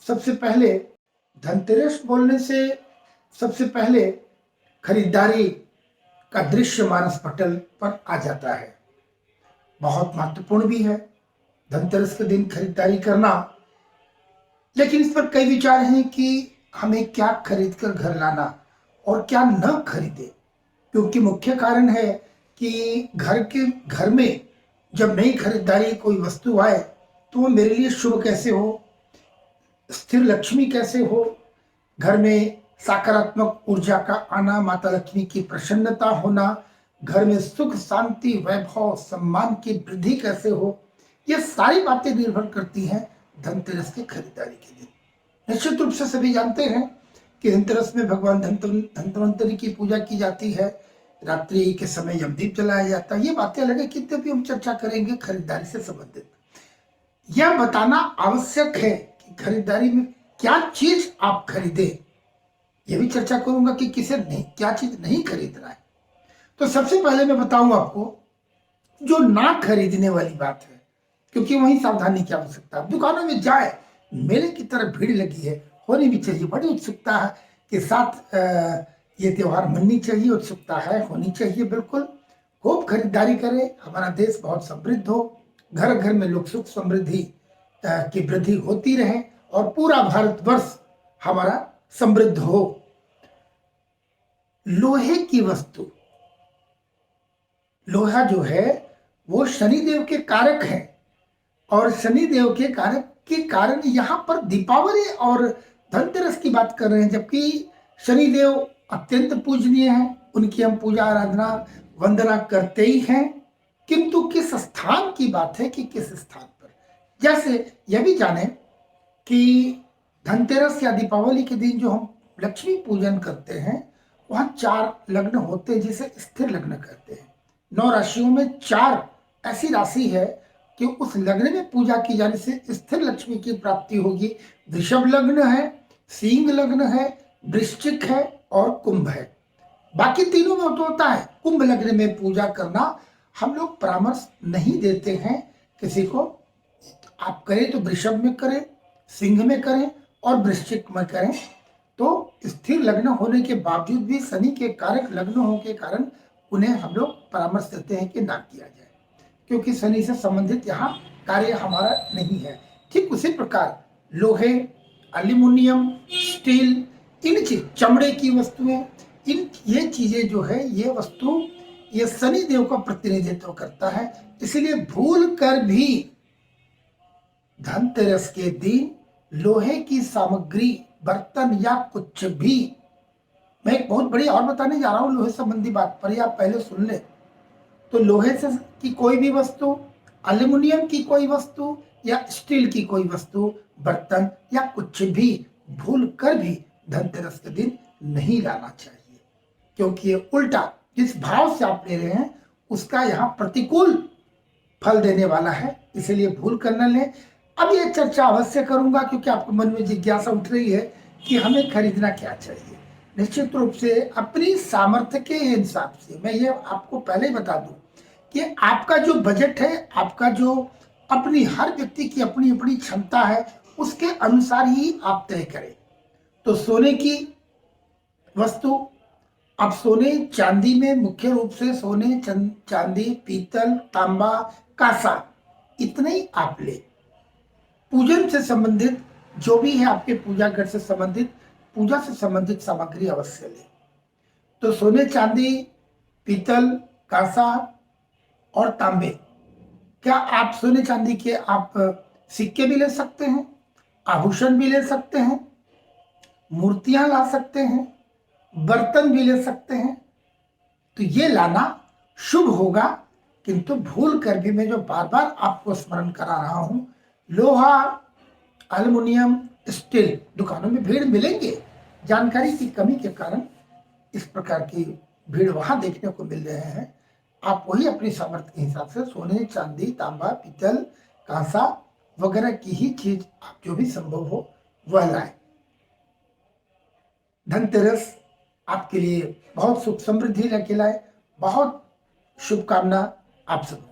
सबसे पहले धनतेरस बोलने से सबसे पहले खरीदारी का दृश्य मानस पटल पर आ जाता है। बहुत महत्वपूर्ण भी है धनतेरस के दिन खरीदारी करना, लेकिन इस पर कई विचार हैं कि हमें क्या खरीद कर घर लाना और क्या न खरीदे, क्योंकि मुख्य कारण है कि घर में जब नई खरीदारी कोई वस्तु आए तो वो मेरे लिए शुभ कैसे हो, स्थिर लक्ष्मी कैसे हो, घर में सकारात्मक ऊर्जा का आना, माता लक्ष्मी की प्रसन्नता होना, घर में सुख शांति वैभव सम्मान की वृद्धि कैसे हो, ये सारी बातें निर्भर करती हैं धनतेरस की खरीदारी के लिए। निश्चित रूप से सभी जानते हैं कि धनतेरस में भगवान धन्वंतरी की पूजा की जाती है, रात्रि के समय यमदीप जलाया जाता है। ये बातें अलग है, कितने भी हम चर्चा करेंगे खरीदारी से संबंधित। यह बताना आवश्यक है कि खरीदारी में क्या चीज आप खरीदे, यह भी चर्चा करूंगा कि किसे नहीं, क्या चीज नहीं खरीदना है। तो सबसे पहले मैं बताऊं आपको जो ना खरीदने वाली बात है, क्योंकि वहीं सावधानी की आवश्यकता है। दुकानों में जाए, मेले की तरह भीड़ लगी है, होनी भी चाहिए, बड़ी उत्सुकता है के साथ ये त्योहार मननी चाहिए, उत्सुकता है, होनी चाहिए। बिल्कुल खूब खरीदारी करें, हमारा देश बहुत समृद्ध हो, घर घर में लोग सुख समृद्धि की वृद्धि होती रहे और पूरा भारतवर्ष हमारा समृद्ध हो। लोहे की वस्तु, लोहा जो है वो शनिदेव के कारक है और शनिदेव के कारक के कारण यहां पर दीपावली और धनतेरस की बात कर रहे हैं, जबकि शनिदेव अत्यंत पूजनीय है, उनकी हम पूजा आराधना वंदना करते ही हैं, किंतु किस स्थान की बात है कि किस स्थान पर। जैसे यह भी जाने कि धनतेरस या दीपावली के दिन जो हम लक्ष्मी पूजन करते हैं वहां 4 लग्न होते हैं जिसे स्थिर लग्न कहते हैं। 9 राशियों में 4 ऐसी राशि है कि उस लग्न में पूजा की जाने से स्थिर लक्ष्मी की प्राप्ति होगी। वृषभ लग्न है, सिंह लग्न है, वृश्चिक है और कुंभ है। बाकी तीनों में तो होता है, कुंभ लग्न में पूजा करना हम लोग परामर्श नहीं देते हैं किसी को। आप करें तो वृषभ में करें, सिंह में करें और वृश्चिक में करें। तो स्थिर लग्न होने के बावजूद भी शनि के कारक लग्न होने के कारण उन्हें हम लोग परामर्श देते हैं कि ना किया जाए, क्योंकि शनि से संबंधित यहाँ कार्य हमारा नहीं है। ठीक उसी प्रकार लोहे, एल्यूमिनियम, स्टील, इन चीज, चमड़े की वस्तुएं, ये चीजें जो है, ये वस्तु ये शनि देव का प्रतिनिधित्व करता है। इसलिए भूल कर भी धनतेरस के दिन लोहे की सामग्री, बर्तन या कुछ भी, मैं एक बहुत बड़ी और बताने जा रहा हूं लोहे संबंधी बात, पर आप पहले सुन ले। तो लोहे से की कोई भी वस्तु, एल्यूमिनियम की कोई वस्तु या स्टील की कोई वस्तु, बर्तन या कुछ भी भूल कर भी धनतेरस के दिन नहीं लाना चाहिए, क्योंकि ये उल्टा जिस भाव से आप ले रहे हैं उसका यहाँ प्रतिकूल फल देने वाला है, इसलिए भूल कर न लें। अब ये चर्चा अवश्य करूंगा क्योंकि आपके मन में जिज्ञासा उठ रही है कि हमें खरीदना क्या चाहिए। निश्चित रूप से अपनी सामर्थ्य के हिसाब से, मैं ये आपको पहले ही बता दूं कि आपका जो बजट है, आपका जो अपनी, हर व्यक्ति की अपनी अपनी क्षमता है, उसके अनुसार ही आप तय करें। तो सोने की वस्तु, अब सोने चांदी में मुख्य रूप से सोने, चांदी, पीतल, तांबा, कांसा, इतने ही आप ले। पूजन से संबंधित जो भी है, आपके पूजा घर से संबंधित, पूजा से संबंधित सामग्री अवश्य ले। तो सोने, चांदी, पीतल, कांसा और तांबे, क्या आप सोने चांदी के आप सिक्के भी ले सकते हैं, आभूषण भी ले सकते हैं, मूर्तियां ला सकते हैं, बर्तन भी ले सकते हैं। तो ये लाना शुभ होगा, किंतु भूल कर भी, मैं जो बार बार आपको स्मरण करा रहा हूं, लोहा, एल्युमिनियम, स्टील दुकानों में भीड़ मिलेंगे, जानकारी की कमी के कारण इस प्रकार की भीड़ वहां देखने को मिल रहे हैं। आप वही अपनी सामर्थ्य के हिसाब से सोने, चांदी, तांबा, पीतल, कांसा वगैरह की ही चीज आप जो भी संभव हो वह लाए। धनतेरस आपके लिए बहुत सुख समृद्धि लेके लाए। बहुत शुभकामना आप सबको।